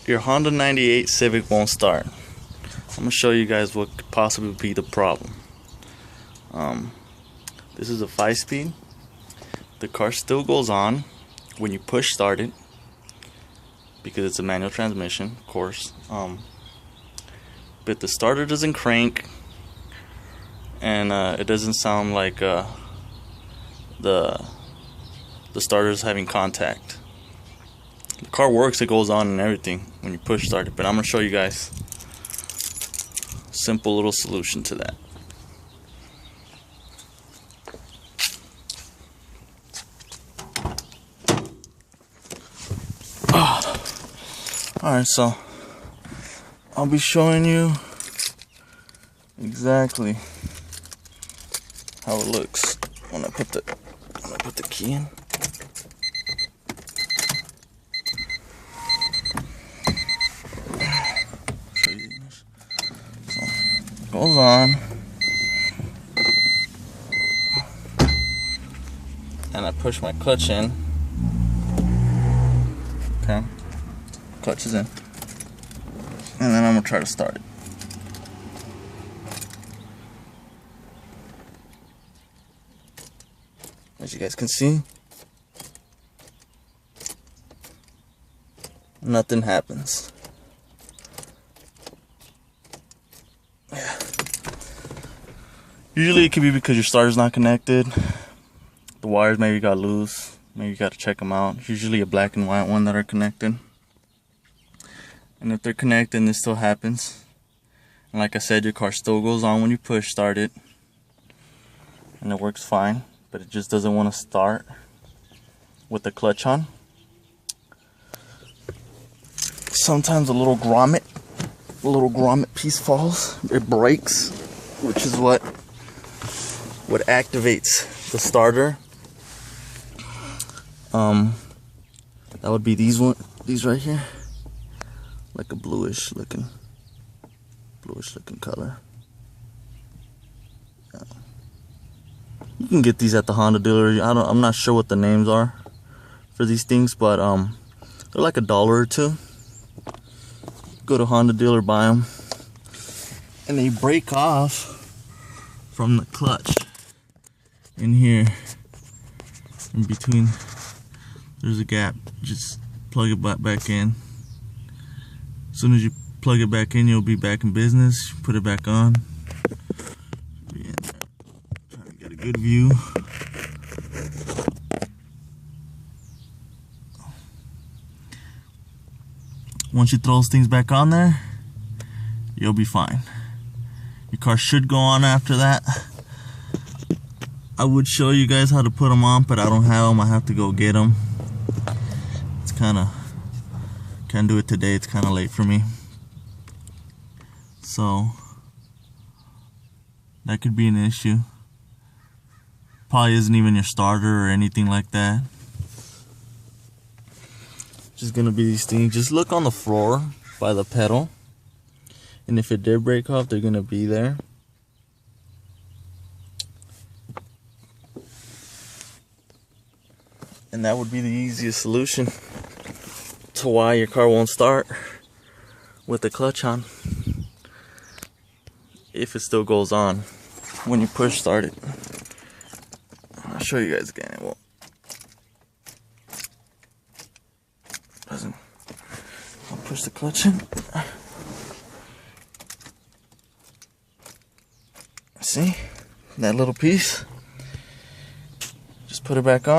Your Honda 98 Civic won't start. I'm going to show you guys what could possibly be the problem. This is a 5-speed. The car still goes on when you push start it because it's a manual transmission, of course. But the starter doesn't crank, and it doesn't sound like the starter's having contact. The car works, it goes on and everything when you push start it, but I'm going to show you guys a simple little solution to that. Alright, so I'll be showing you exactly how it looks when I put the key in. So it goes on, and I push my clutch in. Okay, clutch is in, and then I'm gonna try to start it. As you guys can see, nothing happens. Yeah. Usually it could be because your starter's not connected. The wires maybe got loose. Maybe you got to check them out. It's usually a black and white one that are connected. And if they're connected, this still happens. And like I said, your car still goes on when you push start it. And it works fine. But it just doesn't want to start with the clutch on. Sometimes a little grommet piece falls. It breaks, which is what activates the starter. That would be these right here, like a bluish looking color. Yeah. You can get these at the Honda dealer. I'm not sure what the names are for these things, but they're like $1 or $2. Go to Honda dealer, buy them, and they break off from the clutch. In here, in between, there's a gap. Just plug it back in. As soon as you plug it back in, you'll be back in business. Put it back on. Be in there. Trying to get a good view. Once you throw those things back on there, you'll be fine. Your car should go on after that. I would show you guys how to put them on, but I don't have them. I have to go get them. It's can't do it today. It's kind of late for me. So that could be an issue. Probably isn't even your starter or anything like that. Just gonna be these things. Just look on the floor by the pedal, and if it did break off, they're gonna be there. And that would be the easiest solution to why your car won't start with the clutch on, if it still goes on when you push start it. I'll show you guys again. It won't. I'll push the clutch in. See that little piece? Just put it back on.